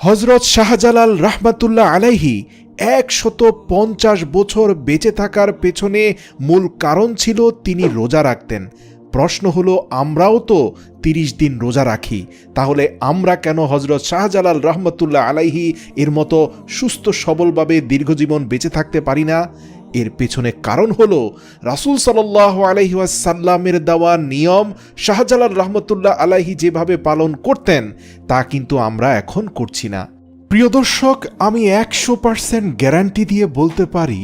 হযরত শাহজালাল রাহমাতুল্লাহ আলাইহি ১৫০ বছর বেঁচে থাকার পেছনে মূল কারণ ছিল তিনি রোজা রাখতেন। প্রশ্ন হলো, আমরাও তো ৩০ দিন রোজা রাখি, তাহলে আমরা কেন হযরত শাহজালাল রাহমাতুল্লাহ আলাইহি এর মতো সুস্থ সবলভাবে দীর্ঘজীবন বেঁচে থাকতে পারি না? এর পেছনে কারণ হলো রাসূল সাল্লাল্লাহু আলাইহি ওয়াসাল্লামের দেওয়া নিয়ম শাহজালাল রাহমাতুল্লাহ আলাইহি যেভাবে পালন করতেন তা কিন্তু আমরা এখন করছি না। প্রিয় দর্শক, আমি ১০০% গ্যারান্টি দিয়ে বলতে পারি,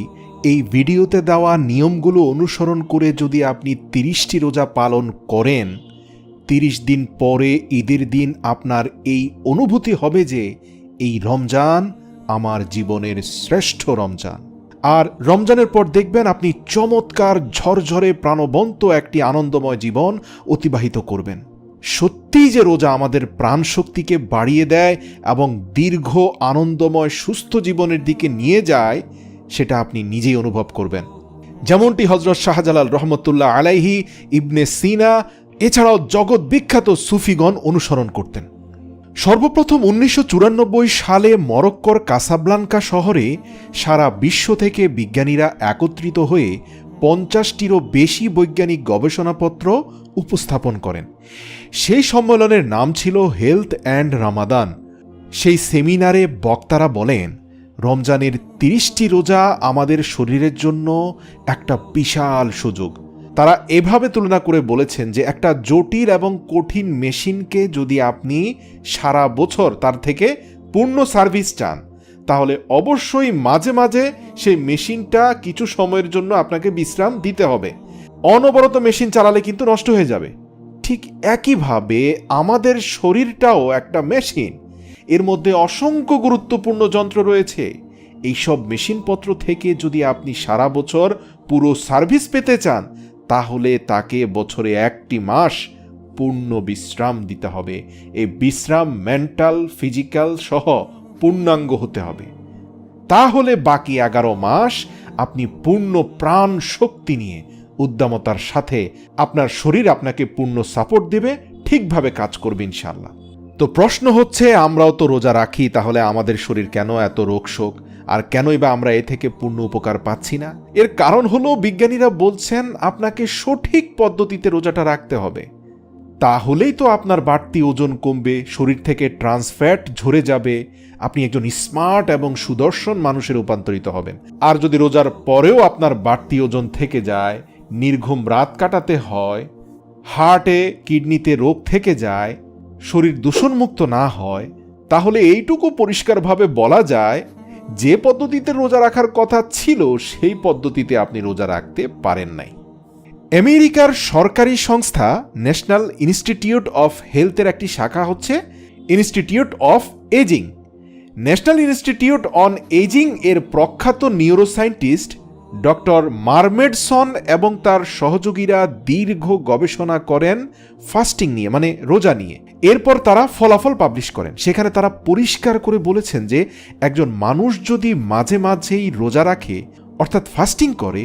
এই ভিডিওতে দেওয়া নিয়মগুলো অনুসরণ করে যদি আপনি ৩০টি রোজা পালন করেন, ৩০ দিন পরে ঈদের দিন আপনার এই অনুভূতি হবে যে এই রমজান আমার জীবনের শ্রেষ্ঠ রমজান। আর রমজানের পর দেখবেন আপনি চমৎকার ঝরঝরে প্রাণবন্ত একটি আনন্দময় জীবন অতিবাহিত করবেন। সত্যিই যে রোজা আমাদের প্রাণশক্তিকে বাড়িয়ে দেয় এবং দীর্ঘ আনন্দময় সুস্থ জীবনের দিকে নিয়ে যায়, সেটা আপনি নিজেই অনুভব করবেন। যেমনটি হযরত শাহজালাল রাহমাতুল্লাহ আলাইহি, ইবনে সিনা এছাড়াও জগৎ বিখ্যাত সুফিগণ অনুসরণ করতেন। সর্বপ্রথম ১৯৯৪ সালে মরক্কোর কাসাব্লাঙ্কা শহরে সারা বিশ্ব থেকে বিজ্ঞানীরা একত্রিত হয়ে ৫০টিরও বেশি বৈজ্ঞানিক গবেষণাপত্র উপস্থাপন করেন। সেই সম্মেলনের নাম ছিল হেলথ অ্যান্ড রামাদান। সেই সেমিনারে বক্তারা বলেন, রমজানের ৩০টি রোজা আমাদের শরীরের জন্য একটা বিশাল সুযোগ। তারা এভাবে তুলনা করে বলেছেন যে একটা জটিল এবং কঠিন মেশিনকে যদি আপনি সারা বছর তার থেকে পূর্ণ সার্ভিস চান, তাহলে অবশ্যই মাঝে মাঝে সেই মেশিনটা কিছু সময়ের জন্য আপনাকে বিশ্রাম দিতে হবে। অনবরত মেশিন চালালে কিন্তু নষ্ট হয়ে যাবে। ঠিক একইভাবে আমাদের শরীরটাও একটা মেশিন, এর মধ্যে অসংখ্য গুরুত্বপূর্ণ যন্ত্র রয়েছে। এইসব মেশিনপত্র থেকে যদি আপনি সারা বছর পুরো সার্ভিস পেতে চান, তাহলে তাকে বছরে ১টি মাস পূর্ণ বিশ্রাম দিতে হবে। এই বিশ্রাম মেন্টাল, ফিজিক্যাল সহ পূর্ণাঙ্গ হতে হবে। তাহলে বাকি ১১ মাস আপনি পূর্ণ প্রাণ শক্তি নিয়ে উদ্দামতার সাথে আপনার শরীর আপনাকে পূর্ণ সাপোর্ট দেবে, ঠিকভাবে কাজ করবে ইনশাআল্লাহ। তো প্রশ্ন হচ্ছে, আমরাও তো রোজা রাখি, তাহলে আমাদের শরীর কেন এত রোগশোক, আর কেনই বা আমরা এ থেকে পূর্ণ উপকার পাচ্ছি না? এর কারণ হলো, বিজ্ঞানীরা বলছেন আপনাকে সঠিক পদ্ধতিতে রোজাটা রাখতে হবে। তাহলেই তো আপনার বাড়তি ওজন কমবে, শরীর থেকে ট্রান্সফ্যাট ঝরে যাবে, আপনি একজন স্মার্ট এবং সুদর্শন মানুষে রূপান্তরিত হবেন। আর যদি রোজার পরেও আপনার বাড়তি ওজন থেকে যায়, নির্ঘুম রাত কাটাতে হয়, হার্টে কিডনিতে রোগ থেকে যায়, শরীর দূষণমুক্ত না হয়, তাহলে এইটুকু পরিষ্কারভাবে বলা যায়, যে পদ্ধতিতে রোজা রাখার কথা ছিল সেই পদ্ধতিতে আপনি রোজা রাখতে পারেন নাই। আমেরিকার সরকারি সংস্থা ন্যাশনাল ইনস্টিটিউট অফ হেলথের একটি শাখা হচ্ছে institute of aging. National institute on aging এর প্রখ্যাত নিউরোসায়েন্টিস্ট ডক্টর মারমেডসন এবং তার সহযোগীরা দীর্ঘ গবেষণা করেন ফাস্টিং নিয়ে, মানে রোজা নিয়ে। এরপর তারা ফলাফল পাবলিশ করেন। সেখানে তারা পরিষ্কার করে বলেছেন যে একজন মানুষ যদি মাঝে মাঝেই রোজা রাখে, অর্থাৎ ফাস্টিং করে,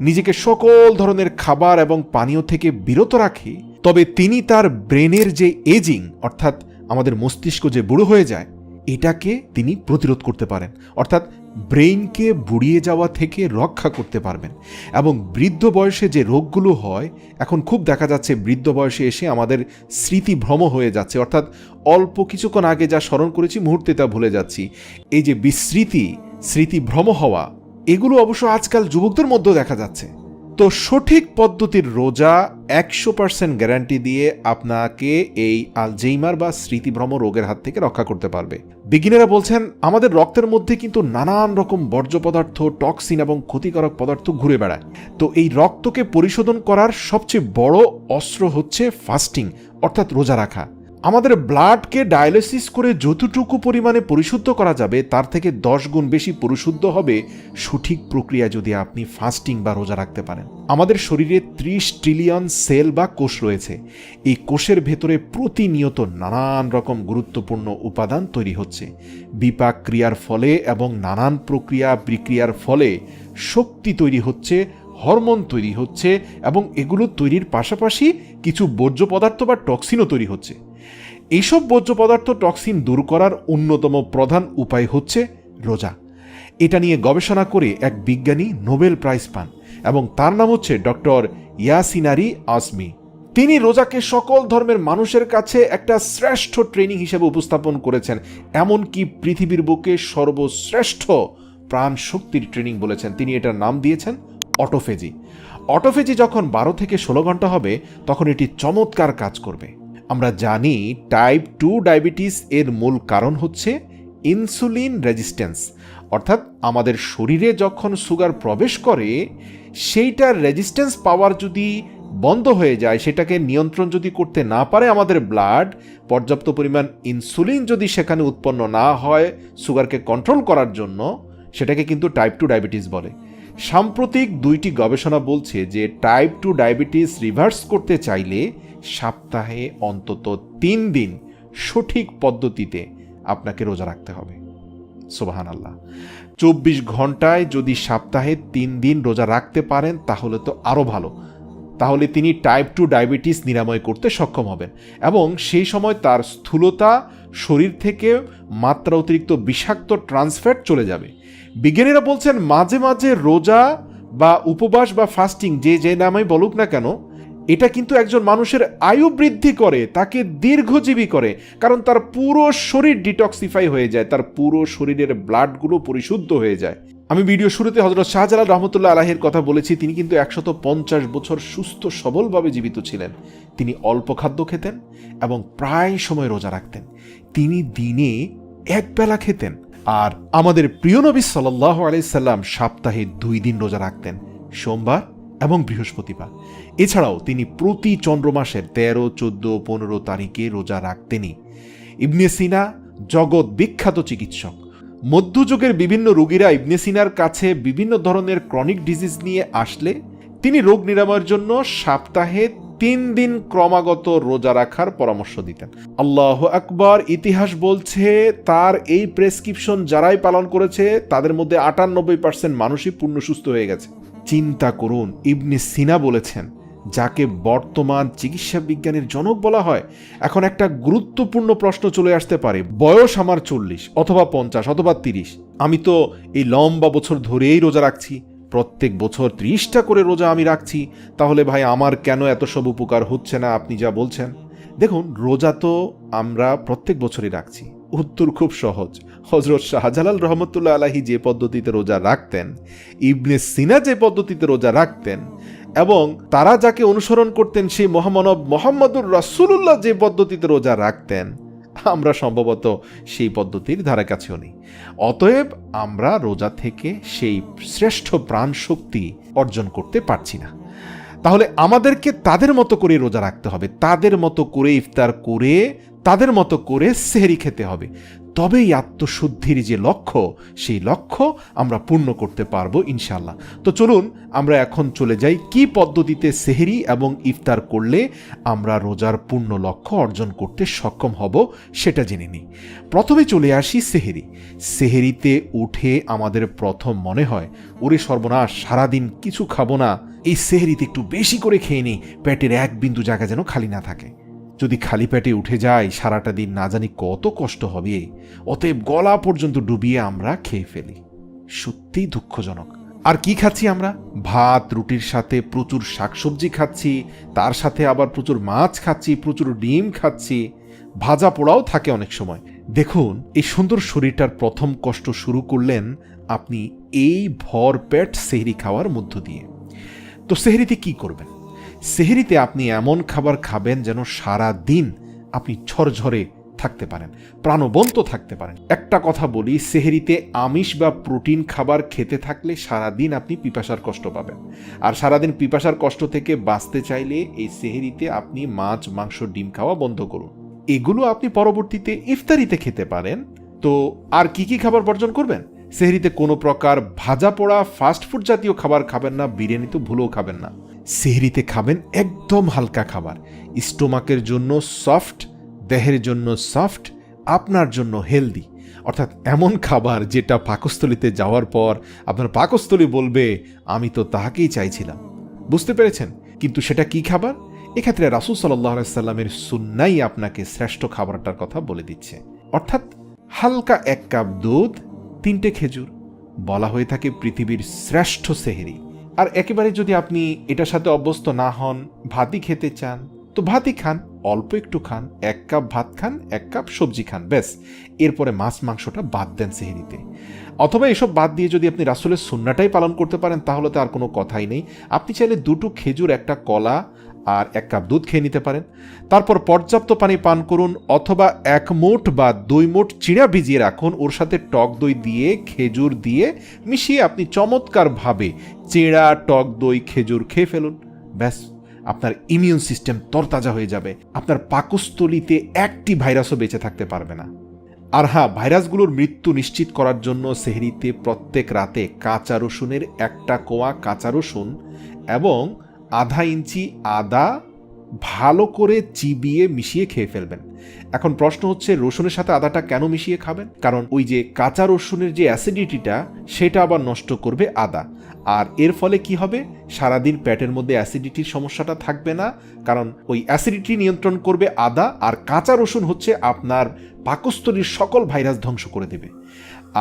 নিজেকে সকল ধরনের খাবার এবং পানীয় থেকে বিরত রাখে, তবে তিনি তার ব্রেনের যে এজিং, অর্থাৎ আমাদের মস্তিষ্ক যে বুড়ো হয়ে যায়, এটাকে তিনি প্রতিরোধ করতে পারেন, অর্থাৎ ব্রেইনকে বুড়িয়ে যাওয়া থেকে রক্ষা করতে পারবেন। এবং বৃদ্ধ বয়সে যে রোগগুলো হয়, এখন খুব দেখা যাচ্ছে বৃদ্ধ বয়সে এসে আমাদের স্মৃতিভ্রম হয়ে যাচ্ছে, অর্থাৎ অল্প কিছুক্ষণ আগে যা স্মরণ করেছি মুহূর্তে তা ভুলে যাচ্ছি। এই যে বিস্মৃতি, স্মৃতিভ্রম হওয়া, এগুলো অবশ্য আজকাল যুবকদের মধ্যেও দেখা যাচ্ছে। তো সঠিক পদ্ধতির রোজা ১০০% গ্যারান্টি দিয়ে আপনাকে এই আলজেইমার বা স্মৃতিভ্রম রোগের হাত থেকে রক্ষা করতে পারবে। বিজ্ঞানীরা বলছেন আমাদের রক্তের মধ্যে কিন্তু নানান রকম বর্জ্য পদার্থ, টক্সিন এবং ক্ষতিকারক পদার্থ ঘুরে বেড়ায়। তো এই রক্তকে পরিশোধন করার সবচেয়ে বড় অস্ত্র হচ্ছে ফাস্টিং, অর্থাৎ রোজা রাখা। আমাদের ব্লাডকে ডায়ালিসিস করে যতটুকু পরিমাণে পরিশুদ্ধ করা যাবে, তার থেকে 10 গুণ বেশি পরিশুদ্ধ হবে সঠিক প্রক্রিয়া যদি আপনি ফাস্টিং বা রোজা রাখতে পারেন। আমাদের শরীরে 30 ট্রিলিয়ন সেল বা কোষ রয়েছে। এই কোষের ভেতরে প্রতিনিয়ত নানান রকম গুরুত্বপূর্ণ উপাদান তৈরি হচ্ছে। বিপাক ক্রিয়ার ফলে এবং নানান প্রক্রিয়া বিক্রিয়ার ফলে শক্তি তৈরি হচ্ছে, হরমোন তৈরি হচ্ছে, এবং এগুলো তৈরির পাশাপাশি কিছু বর্জ্য পদার্থ বা টক্সিনও তৈরি হচ্ছে। এইসব বর্জ্য পদার্থ টক্সিন দূর করার অন্যতম প্রধান উপায় হচ্ছে রোজা। এটা নিয়ে গবেষণা করে এক বিজ্ঞানী নোবেল প্রাইজ পান এবং তার নাম হচ্ছে ডক্টর ইয়াসিনারি আজমি। তিনি রোজাকে সকল ধর্মের মানুষের কাছে একটা শ্রেষ্ঠ ট্রেনিং হিসেবে উপস্থাপন করেছেন, এমনকি পৃথিবীর বুকে সর্বশ্রেষ্ঠ প্রাণ শক্তির ট্রেনিং বলেছেন। তিনি এটার নাম দিয়েছেন অটোফেজি। অটোফেজি যখন 12 থেকে 16 ঘন্টা হবে তখন এটি চমৎকার কাজ করবে। আমরা জানি টাইপ 2 ডায়াবেটিস এর মূল কারণ হচ্ছে ইনসুলিন রেজিস্ট্যান্স, অর্থাৎ আমাদের শরীরে যখন সুগার প্রবেশ করে সেইটার রেজিস্ট্যান্স পাওয়ার যদি বন্ধ হয়ে যায়, সেটাকে নিয়ন্ত্রণ যদি করতে না পারে আমাদের ব্লাড, পর্যাপ্ত পরিমাণ ইনসুলিন যদি সেখানে উৎপন্ন না হয় সুগারকে কন্ট্রোল করার জন্য, সেটাকে কিন্তু টাইপ 2 ডায়াবেটিস বলে। সাম্প্রতিক 2টি গবেষণা বলছে যে টাইপ 2 ডায়াবেটিস রিভার্স করতে চাইলে সপ্তাহে অন্তত 3 দিন সঠিক পদ্ধতিতে আপনাকে রোজা রাখতে হবে। সুবহানাল্লাহ। 24 ঘন্টায় যদি সপ্তাহে 3 দিন রোজা রাখতে পারেন তাহলে তো আরও ভালো। তাহলে তিনি টাইপ 2 ডায়াবেটিস নিরাময় করতে সক্ষম হবেন এবং সেই সময় তার স্থূলতা, শরীর থেকে মাত্রা অতিরিক্ত বিষাক্ত ট্রান্সফ্যাট চলে যাবে। বিজ্ঞানীরা বলছেন মাঝে মাঝে রোজা বা উপবাস বা ফাস্টিং যে নামেই বলুক না কেন, এটা কিন্তু একজন মানুষের আয়ু বৃদ্ধি করে, তাকে দীর্ঘজীবী করে, কারণ তার পুরো শরীর ডিটক্সিফাই হয়ে যায়, তার পুরো শরীরের ব্লাডগুলো পরিশুদ্ধ হয়ে যায়। আমি ভিডিও শুরুতে হযরত শাহজালাল রহমতুল্লাহ আলাইহির কথা বলেছি। তিনি কিন্তু 150 বছর সুস্থ সবলভাবে জীবিত ছিলেন। তিনি অল্প খাদ্য খেতেন এবং প্রায় সময় রোজা রাখতেন। তিনি দিনে এক বেলা খেতেন। আর আমাদের প্রিয় নবী সাল্লাল্লাহু আলাইহি সাল্লাম সপ্তাহে 2 দিন রোজা রাখতেন, সোমবার এবং বৃহস্পতিবার। এছাড়াও তিনি প্রতি চন্দ্রমাসের 13, 14, 15 তারিখে রোজা রাখতেনই। ইবনে সিনা জগৎ বিখ্যাত চিকিৎসক। মধ্যযুগের বিভিন্ন রোগীরা ইবনে সিনার কাছে বিভিন্ন ধরনের ক্রনিক ডিজিজ নিয়ে আসলে তিনি রোগ নিরাময়ের জন্য সপ্তাহে 3 দিন ক্রমাগত রোজা রাখার পরামর্শ দিতেন। আল্লাহু আকবার। ইতিহাস বলছে তার এই প্রেসক্রিপশন যারাই পালন করেছে তাদের মধ্যে 98% মানুষই পূর্ণ সুস্থ হয়ে গেছে। চিন্তা করুন, ইবনে সিনা বলেছেন, যাকে বর্তমান চিকিৎসা বিজ্ঞানের জনক বলা হয়। এখন একটা গুরুত্বপূর্ণ প্রশ্ন চলে আসতে পারে, বয়স আমার 40 অথবা 50 অথবা 30, আমি তো এই লম্বা বছর ধরেই রোজা রাখছি, প্রত্যেক বছর 30টা করে রোজা আমি রাখছি, তাহলে ভাই আমার কেন এত সব উপকার হচ্ছে না আপনি যা বলছেন? দেখুন, রোজা তো আমরা প্রত্যেক বছরই রাখছি। উত্তর খুব সহজ। হযরত শাহজালাল রহমতুল্লাহ আলাইহি যে পদ্ধতিতে রোজা রাখতেন, ইবনে সিনা যে পদ্ধতিতে রোজা রাখতেন এবং তারা যাকে অনুসরণ করতেন সেই মহামানব মুহাম্মদুর রাসূলুল্লাহ যে পদ্ধতিতে রোজা রাখতেন, আমরা সম্ভবত সেই পদ্ধতির ধারে কাছেও নেই। অতএব আমরা রোজা থেকে সেই শ্রেষ্ঠ প্রাণ শক্তি অর্জন করতে পারছি না। তাহলে আমাদেরকে তাদের মতো করে রোজা রাখতে হবে, তাদের মতো করে ইফতার করে, তাদের মতো করে সেহরি খেতে হবে। তবেই আত্মশুদ্ধির যে লক্ষ্য, সেই লক্ষ্য আমরা পূর্ণ করতে পারবো ইনশাল্লাহ। তো চলুন আমরা এখন চলে যাই কি পদ্ধতিতে সেহরি এবং ইফতার করলে আমরা রোজার পূর্ণ লক্ষ্য অর্জন করতে সক্ষম হব সেটা জেনে নিই। প্রথমে চলে আসি সেহরি। সেহরিতে উঠে আমাদের প্রথম মনে হয়, ওরে সর্বনাশ, সারাদিন কিছু খাবো না, এই সেহরিতে একটু বেশি করে খেয়ে নিই, পেটের এক বিন্দু জায়গা যেন খালি না থাকে। যদি খালি পেটে উঠে যায় সারাটা দিন না জানি কত কষ্ট হবে। অতএব গলা পর্যন্ত ডুবিয়ে আমরা খেয়ে ফেলি। সত্যিই দুঃখজনক। আর কি খাচ্ছি আমরা? ভাত রুটির সাথে প্রচুর শাকসবজি খাচ্ছি, তার সাথে আবার প্রচুর মাছ খাচ্ছি, প্রচুর ডিম খাচ্ছি, ভাজা পোড়াও থাকে অনেক সময়। দেখুন, এই সুন্দর শরীরটার প্রথম কষ্ট শুরু করলেন আপনি এই ভরপেট সেহরি খাওয়ার মধ্য দিয়ে। তো সেহরিতে কি করবেন? সেহরিতে আপনি এমন খাবার খাবেন যেন সারা দিন আপনি ঝরঝরে থাকতে পারেন, প্রাণবন্ত থাকতে পারেন। একটা কথা বলি, সেহরিতে আমিষ বা প্রোটিন খাবার খেতে থাকলে সারাদিন আপনি পিপাসার কষ্ট পাবেন। আর সারাদিন পিপাসার কষ্ট থেকে বাঁচতে চাইলে এই সেহরিতে আপনি মাছ, মাংস, ডিম খাওয়া বন্ধ করুন। এগুলো আপনি পরবর্তীতে ইফতারিতে খেতে পারেন। তো আর কি কি খাবার বর্জন করবেন? সেহরিতে কোনো প্রকার ভাজা পোড়া ফাস্টফুড জাতীয় খাবার খাবেন না, বিরিয়ানি তো ভুলেও খাবেন না। সেহরিতে খাবেন একদম হালকা খাবার, স্টোমাকের জন্য সফট, দেহের জন্য সফট, আপনার জন্য হেলদি। অর্থাৎ এমন খাবার যেটা পাকস্থলীতে যাওয়ার পর আপনার পাকস্থলী বলবে আমি তো তাহাকেই চাইছিলাম। বুঝতে পেরেছেন? কিন্তু সেটা কি খাবার? এক্ষেত্রে রাসূল সাল্লাল্লাহু আলাইহি সাল্লামের সুন্নাই আপনাকে শ্রেষ্ঠ খাবারটার কথা বলে দিচ্ছে, অর্থাৎ হালকা 1 কাপ দুধ, 3টে খেজুর বলা হয়ে থাকে পৃথিবীর শ্রেষ্ঠ সেহরি। আর একেবারে যদি আপনি এটার সাথে অভ্যস্ত না হন, ভাতই খেতে চান, তো ভাতই খান, অল্প একটু খান, 1 কাপ ভাত খান, 1 কাপ সবজি খান, ব্যাস। এরপরে মাছ মাংসটা বাদ দেন সেহরিতে। অথবা এসব বাদ দিয়ে যদি আপনি রাসূলের সুন্নাটাই পালন করতে পারেন তাহলে তো আর কোনো কথাই নেই। আপনি চাইলে 2টো খেজুর, 1টা কলা আর 1 কাপ দুধ খেয়ে নিতে পারেন। তারপর পর্যাপ্ত পানি পান করুন, অথবা 1 মুঠ বা 2 মুঠ চিড়া ভিজিয়ে রাখুন, ওর সাথে টক দই দিয়ে, খেজুর দিয়ে মিশিয়ে আপনি চমৎকারভাবে চিড়া, টক দই, খেজুর খেয়ে ফেলুন, ব্যাস। আপনার ইমিউন সিস্টেম তরতাজা হয়ে যাবে, আপনার পাকস্থলীতে একটি ভাইরাসও বেঁচে থাকতে পারবে না। আর হ্যাঁ, ভাইরাসগুলোর মৃত্যু নিশ্চিত করার জন্য সেহরিতে প্রত্যেক রাতে কাঁচা রসুনের 1টা কোয়া কাঁচা রসুন এবং আধা ইঞ্চি আদা ভালো করে চিবিয়ে মিশিয়ে খেয়ে ফেলবেন। এখন প্রশ্ন হচ্ছে, রসুনের সাথে আদাটা কেন মিশিয়ে খাবেন? কারণ ওই যে কাঁচা রসুনের যে অ্যাসিডিটিটা সেটা আবার নষ্ট করবে আদা, আর এর ফলে কি হবে, সারাদিন পেটের মধ্যে অ্যাসিডিটির সমস্যাটা থাকবে না, কারণ ওই অ্যাসিডিটি নিয়ন্ত্রণ করবে আদা, আর কাঁচা রসুন হচ্ছে আপনার পাকস্থলীর সকল ভাইরাস ধ্বংস করে দেবে।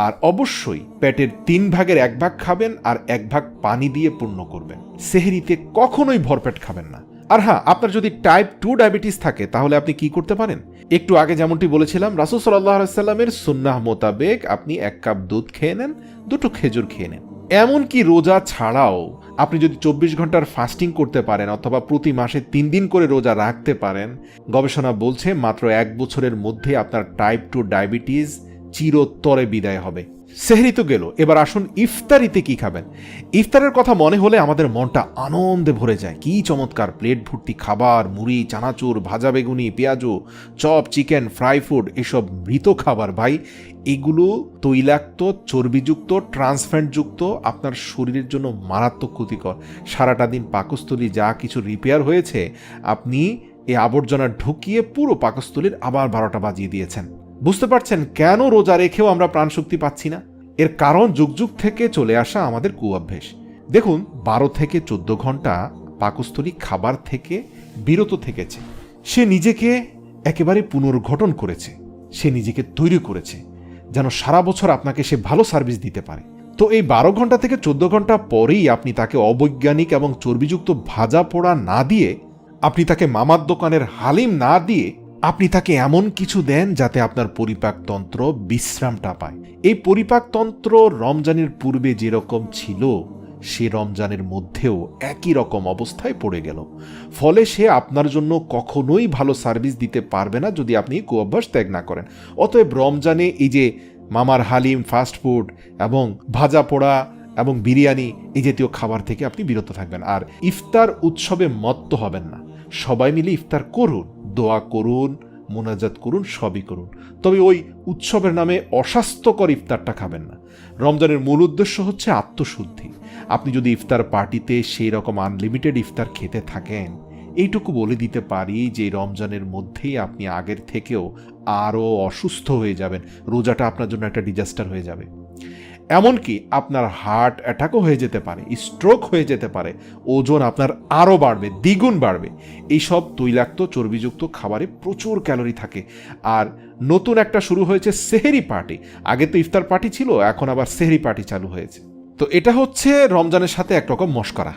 আর অবশ্যই পেটের 3 ভাগের 1 ভাগ খাবেন আর 1 ভাগ পানি দিয়ে পূর্ণ করবেন। সেহরিতে কখনোই ভরপেট খাবেন না। আর হ্যাঁ, আপনার যদি টাইপ 2 ডায়াবেটিস থাকে তাহলে আপনি কি করতে পারেন? একটু আগে যেমনটি বলেছিলাম, রাসূল সাল্লাল্লাহু আলাইহি সাল্লামের সুন্নাহ মোতাবেক আপনি 1 কাপ দুধ খেয়ে নেন, 2টো খেজুর খেয়ে নেন। এমনকি রোজা ছাড়াও আপনি যদি 24 ঘন্টার ফাস্টিং করতে পারেন অথবা প্রতি মাসে 3 দিন করে রোজা রাখতে পারেন, গবেষণা বলছে মাত্র 1 বছরের মধ্যে আপনার টাইপ 2 ডায়াবেটিস চিরতরে বিদায় হবে। সেহরি তো গেল, এবার আসুন ইফতারিতে কি খাবেন। ইফতারের কথা মনে হলে আমাদের মনটা আনন্দে ভরে যায়। কি চমৎকার প্লেট ভর্তি খাবার, মুড়ি, চানাচুর, ভাজা বেগুনি, পেঁয়াজু, চপ, চিকেন, ফ্রাই ফুড, এসব মৃত খাবার ভাই। এগুলো তৈলাক্ত, চর্বিযুক্ত, ট্রান্সফ্যাটযুক্ত, আপনার শরীরের জন্য মারাত্মক ক্ষতিকর। সারাটা দিন পাকস্থলী যা কিছু রিপেয়ার হয়েছে, আপনি এই আবর্জনা ঢুকিয়ে পুরো পাকস্থলীর আবার 12টা বাজিয়ে দিয়েছেন। বুঝতে পারছেন কেন রোজা রেখেও আমরা প্রাণশক্তি পাচ্ছি না? এর কারণ যুগ যুগ থেকে চলে আসা আমাদের কুঅভ্যাস। দেখুন, 12 থেকে 14 ঘন্টা পাকস্থলী খাবার থেকে বিরত থেকেছে। সে নিজেকে একেবারে পুনর্গঠন করেছে, সে নিজেকে তৈরি করেছে যেন সারা বছর আপনাকে সে ভালো সার্ভিস দিতে পারে। তো এই 12 ঘন্টা থেকে 14 ঘন্টা পরেই আপনি তাকে অবৈজ্ঞানিক এবং চর্বিযুক্ত ভাজা পোড়া না দিয়ে, আপনি তাকে মামার দোকানের হালিম না দিয়ে, আপনি তাকে এমন কিছু দেন যাতে আপনার পরিপাকতন্ত্র বিশ্রামটা পায়। এই পরিপাকতন্ত্র রমজানের পূর্বে যেরকম ছিল, সে রমজানের মধ্যেও একই রকম অবস্থায় পড়ে গেল। ফলে সে আপনার জন্য কখনোই ভালো সার্ভিস দিতে পারবে না যদি আপনি কুঅভ্যাস ত্যাগ না করেন। অতএব রমজানে এই যে মামার হালিম, ফাস্ট ফুড এবং ভাজা পোড়া এবং বিরিয়ানি এই জাতীয় খাবার থেকে আপনি বিরত থাকবেন। আর ইফতার উৎসবে মত্ত হবেন না। সবাই মিলে ইফতার করুন, দোয়া করুন, মোনাজাত করুন, সবই করুন, তবে ওই উৎসবের নামে অস্বাস্থ্যকর ইফতারটা খাবেন না। রমজানের মূল উদ্দেশ্য হচ্ছে আত্মশুদ্ধি। আপনি যদি ইফতার পার্টিতে সেই রকম আনলিমিটেড ইফতার খেতে থাকেন, এইটুকু বলে দিতে পারি যে রমজানের মধ্যেই আপনি আগের থেকেও আরও অসুস্থ হয়ে যাবেন। রোজাটা আপনার জন্য একটা ডিজাস্টার হয়ে যাবে। এমনকি আপনার হার্ট অ্যাটাকও হয়ে যেতে পারে, স্ট্রোক হয়ে যেতে পারে, ওজন আপনার আরও বাড়বে, দ্বিগুণ বাড়বে। এইসব তৈলাক্ত চর্বিযুক্ত খাবারে প্রচুর ক্যালোরি থাকে। আর নতুন একটা শুরু হয়েছে সেহরি পার্টি। আগে তো ইফতার পার্টি ছিল, এখন আবার সেহরি পার্টি চালু হয়েছে। তো এটা হচ্ছে রমজানের সাথে একরকম মশকরা।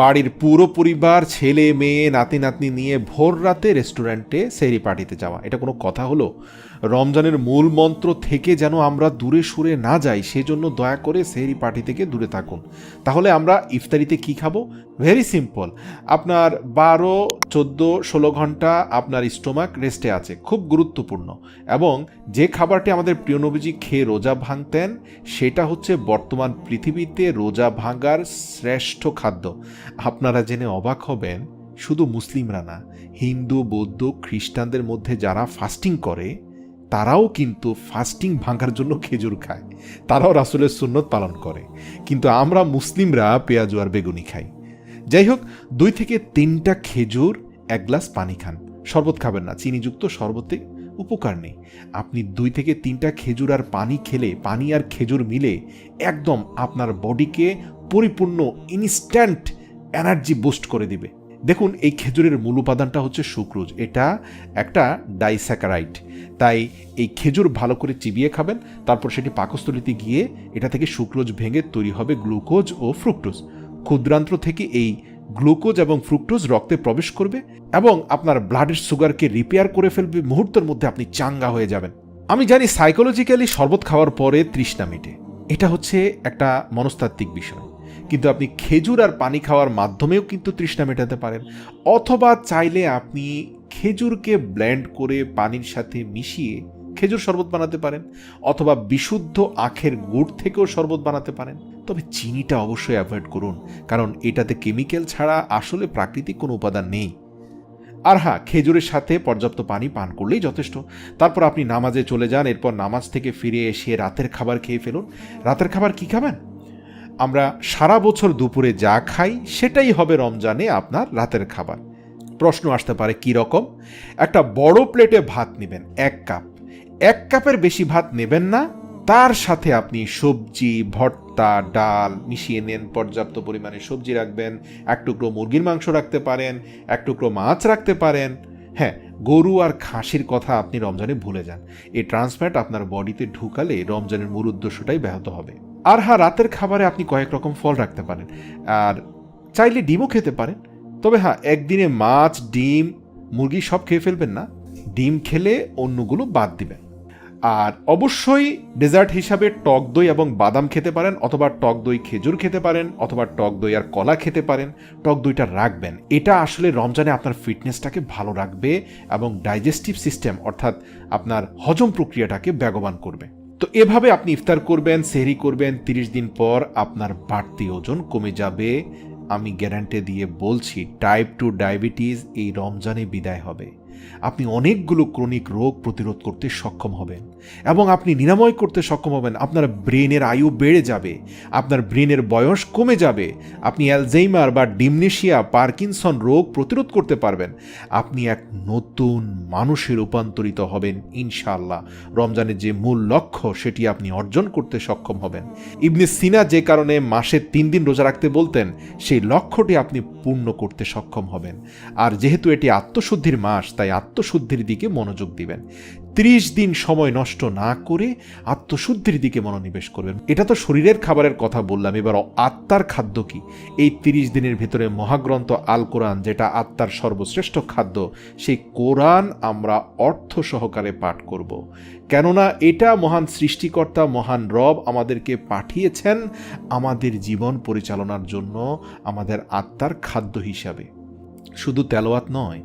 বাড়ির পুরো পরিবার, ছেলে মেয়ে, নাতি নাতনি নিয়ে ভোর রাতে রেস্টুরেন্টে সেহরি পার্টিতে যাওয়া, এটা কোনো কথা হলো? রমজানের মূল মন্ত্র থেকে যেন আমরা দূরে সরে না যাই, সেজন্য দয়া করে সেহরি পার্টি থেকে দূরে থাকুন। তাহলে আমরা ইফতারিতে কি খাবো? Very simple. আপনার 12, 14, 16 ঘন্টা আপনার স্টোমাক রেস্টে আছে, খুব গুরুত্বপূর্ণ। এবং যে খাবারটি আমাদের প্রিয় নবীজি খেয়ে রোজা ভাঙতেন, সেটা হচ্ছে বর্তমান পৃথিবীতে রোজা ভাঙার শ্রেষ্ঠ খাদ্য। আপনারা জেনে অবাক হবেন, শুধু মুসলিমরা না, হিন্দু, বৌদ্ধ, খ্রিস্টানদের মধ্যে যারা ফাস্টিং করে তারাও কিন্তু ফাস্টিং ভাঙার জন্য খেজুর খায়। তারাও রাসূলের সুন্নত পালন করে। কিন্তু আমরা মুসলিমরা পেঁয়াজু আর বেগুনি খাই। যাই হোক, 2 থেকে 3টা খেজুর, 1 গ্লাস পানি খান। শরবত খাবেন না, চিনিযুক্ত শরবতে উপকার নেই। আপনি 2 থেকে 3টা খেজুর আর পানি খেলে, পানি আর খেজুর মিলে একদম আপনার বডিকে পরিপূর্ণ ইনস্ট্যান্ট এনার্জি বুস্ট করে দিবে। দেখুন, এই খেজুরের মূল উপাদানটা হচ্ছে সুক্রোজ। এটা একটা ডাইস্যাকারাইড। তাই এই খেজুর ভালো করে চিবিয়ে খাবেন, তারপর সেটি পাকস্থলিতে গিয়ে এটা থেকে সুক্রোজ ভেঙে তৈরি হবে গ্লুকোজ ও ফ্রুক্টোজ। ক্ষুদ্রান্ত্র থেকে এই গ্লুকোজ এবং ফ্রুক্টোজ রক্তে প্রবেশ করবে এবং আপনার ব্লাডের সুগারকে রিপেয়ার করে ফেলবে। মুহূর্তের মধ্যে আপনি চাঙ্গা হয়ে যাবেন। আমি জানি সাইকোলজিক্যালি শরবত খাওয়ার পরে তৃষ্ণা মেটে, এটা হচ্ছে একটা মনস্তাত্ত্বিক বিষয়, কিন্তু আপনি খেজুর আর পানি খাওয়ার মাধ্যমেও কিন্তু তৃষ্ণা মেটাতে পারেন। অথবা চাইলে আপনি খেজুরকে ব্লেন্ড করে পানির সাথে মিশিয়ে খেজুর শরবত বানাতে পারেন, অথবা বিশুদ্ধ আখের গুড় থেকেও শরবত বানাতে পারেন। তবে চিনিটা অবশ্যই অ্যাভয়েড করুন, কারণ এটাতে কেমিক্যাল ছাড়া আসলে প্রাকৃতিক কোনো উপাদান নেই। আর হ্যাঁ, খেজুরের সাথে পর্যাপ্ত পানি পান করলেই যথেষ্ট। তারপর আপনি নামাজে চলে যান, এরপর নামাজ থেকে ফিরে এসে রাতের খাবার খেয়ে ফেলুন। রাতের খাবার কি খাবেন? আমরা সারা বছর দুপুরে যা খাই সেটাই হবে রমজানে আপনার রাতের খাবার। প্রশ্ন আসতে পারে কি রকম? একটা বড় প্লেটে ভাত নেবেন, 1 কাপের বেশি ভাত নেবেন না। তার সাথে আপনি সবজি, ভর্তা, ডাল মিশিয়ে নেন। পর্যাপ্ত পরিমাণে সবজি রাখবেন, 1 টুকরো মুরগির মাংস রাখতে পারেন, 1 টুকরো মাছ রাখতে পারেন। হ্যাঁ, গরু আর খাসির কথা আপনি রমজানে ভুলে যান। এই ট্রান্সফ্যাট আপনার বডিতে ঢুকালে রমজানের মূল উদ্দেশ্যটাই ব্যাহত হবে। আর হ্যাঁ, রাতের খাবারে আপনি কয়েক রকম ফল রাখতে পারেন, আর চাইলে ডিমও খেতে পারেন। তবে হ্যাঁ, একদিনে মাছ, ডিম, মুরগি সব খেয়ে ফেলবেন না। ডিম খেলে অন্যগুলো বাদ দিবেন। আর অবশ্যই ডেজার্ট হিসাবে টক দই এবং বাদাম খেতে পারেন, অথবা টক দই খেজুর খেতে পারেন, অথবা টক দই আর কলা খেতে পারেন। টক দইটা রাখবেন, এটা আসলে রমজানে আপনার ফিটনেসটাকে ভালো রাখবে এবং ডাইজেস্টিভ সিস্টেম অর্থাৎ আপনার হজম প্রক্রিয়াটাকে বেগবান করবে। তো এভাবে আপনি ইফতার করবেন, সেহরি করবেন, 30 দিন পর আপনার বাড়তি ওজন কমে যাবে। আমি গ্যারান্টি দিয়ে বলছি, টাইপ 2 ডায়াবেটিস এই রমজানে বিদায় হবে। আপনি অনেকগুলো ক্রনিক রোগ প্রতিরোধ করতে সক্ষম হবেন এবং আপনি নিরাময় করতে সক্ষম হবেন। আপনার ব্রেনের আয়ু বেড়ে যাবে, আপনার ব্রেনের বয়স কমে যাবে, আপনি অ্যালজাইমার বা ডিমনেশিয়া, পার্কিনসন রোগ প্রতিরোধ করতে পারবেন। আপনি এক নতুন মানুষে রূপান্তরিত হবেন ইনশাআল্লাহ। রমজানের যে মূল লক্ষ্য সেটি আপনি অর্জন করতে সক্ষম হবেন। ইবনে সিনা যে কারণে মাসে 3 দিন রোজা রাখতে বলতেন, সেই লক্ষ্যটি আপনি পূর্ণ করতে সক্ষম হবেন। আর যেহেতু এটি আত্মশুদ্ধির মাস, তাই আত্মশুদ্ধির দিকে মনোযোগ দিবেন। 30 দিন সময় নষ্ট না করে আত্মশুদ্ধির দিকে মনোনিবেশ করবেন। এটা তো শরীরের খাবারের কথা বললাম, এবার আত্মার খাদ্য কি? এই 30 দিনের ভিতরে মহাগ্রন্থ আল কোরআন, যেটা আত্মার সর্বশ্রেষ্ঠ খাদ্য, সেই কোরআন আমরা অর্থ সহকারে পাঠ করব। কেননা এটা মহান সৃষ্টিকর্তা, মহান রব আমাদেরকে পাঠিয়েছেন আমাদের জীবন পরিচালনার জন্য, আমাদের আত্মার খাদ্য হিসাবে। শুধু তেলাওয়াত নয়,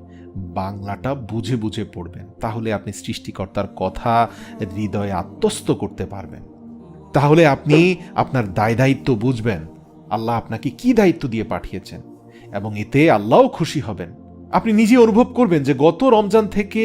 বাংলাটা বুঝে বুঝে পড়বেন, তাহলে আপনি সৃষ্টিকর্তার কথা হৃদয়ে আত্মস্থ করতে পারবেন। তাহলে আপনি আপনার দায় দায়িত্ব বুঝবেন, আল্লাহ আপনাকে কি দায়িত্ব দিয়ে পাঠিয়েছেন, এবং এতে আল্লাহও খুশি হবেন। আপনি নিজে অনুভব করবেন যে গত রমজান থেকে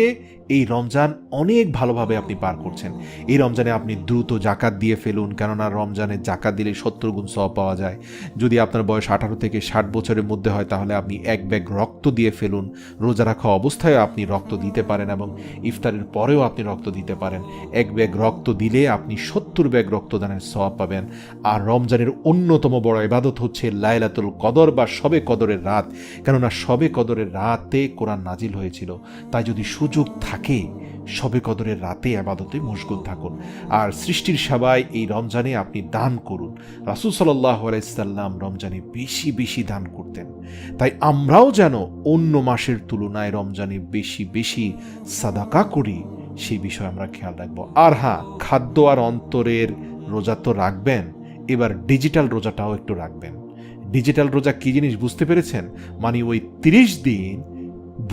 এই রমজান অনেক ভালোভাবে আপনি পার করছেন। এই রমজানে আপনি দ্রুত জাকাত দিয়ে ফেলুন, কেননা রমজানে জাকাত দিলে 70 গুণ সওয়াব পাওয়া যায়। যদি আপনার বয়স 18 থেকে 60 বছরের মধ্যে হয়, তাহলে আপনি 1 ব্যাগ রক্ত দিয়ে ফেলুন। রোজা রাখা অবস্থায় আপনি রক্ত দিতে পারেন এবং ইফতারের পরেও আপনি রক্ত দিতে পারেন। 1 ব্যাগ রক্ত দিলে আপনি 70 ব্যাগ রক্তদানের সওয়াব পাবেন। আর রমজানের অন্যতম বড় ইবাদত হচ্ছে লাইলাতুল কদর বা শবে কদরের রাত, কেননা শবে কদরের রাতে কোরআন নাজিল হয়েছিল। তাই যদি সুযোগ থাকে শবে কদরের রাতে ইবাদতে মশগুল থাকুন। আর সৃষ্টির সেবায় এই রমজানে আপনি দান করুন। রাসূল সাল্লাল্লাহু আলাইহি সাল্লাম রমজানে বেশি বেশি দান করতেন। তাই আমরাও যেন অন্য মাসের তুলনায় রমজানে বেশি বেশি সাদাকা করি, সেই বিষয়ে আমরা খেয়াল রাখবো। আর হ্যাঁ, খাদ্য আর অন্তরের রোজা তো রাখবেন, এবার ডিজিটাল রোজাটাও একটু রাখবেন। ডিজিটাল রোজা কি জিনিস বুঝতে পেরেছেন? মানে ওই 30 দিন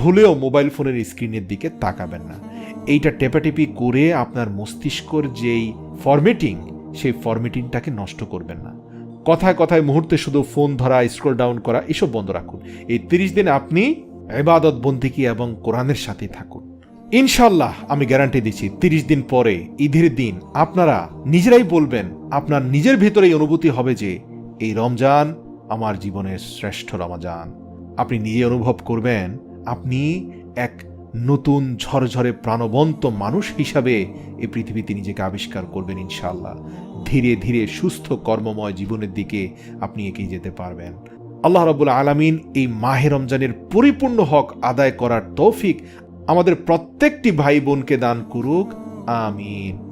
ভুলেও মোবাইল ফোনের স্ক্রিনের দিকে তাকাবেন না। এইটা টেপাটেপি করে আপনার মস্তিষ্কর যেই ফরম্যাটিং, সেই ফরম্যাটিংটাকে নষ্ট করবেন না। কথায় কথায় মুহূর্তে শুধু ফোন ধরা, স্ক্রল ডাউন করা, এসব বন্ধ রাখুন। এই 30 দিন আপনি ইবাদত, বন্দেগী এবং কোরআনের সাথে থাকুন। ইনশাআল্লাহ আমি গ্যারান্টি দিচ্ছি, 30 দিন পরে ঈদের দিন আপনারা নিজেরাই বলবেন, আপনার নিজের ভেতরেই অনুভূতি হবে যে এই রমজান আমার জীবনের শ্রেষ্ঠ রমজান। আপনি নিজে অনুভব করবেন আপনি এক নতুন ঝরঝরে প্রাণবন্ত মানুষ হিসাবে এই পৃথিবীতে নিজেকে আবিষ্কার করবেন ইনশাআল্লাহ। ধীরে ধীরে সুস্থ কর্মময় জীবনের দিকে আপনি এগিয়ে যেতে পারবেন। আল্লাহ রাব্বুল আলামিন এই মাহে রমজানের পরিপূর্ণ হক আদায় করার তৌফিক আমাদের প্রত্যেকটি ভাই বোনকে দান করুক, আমিন।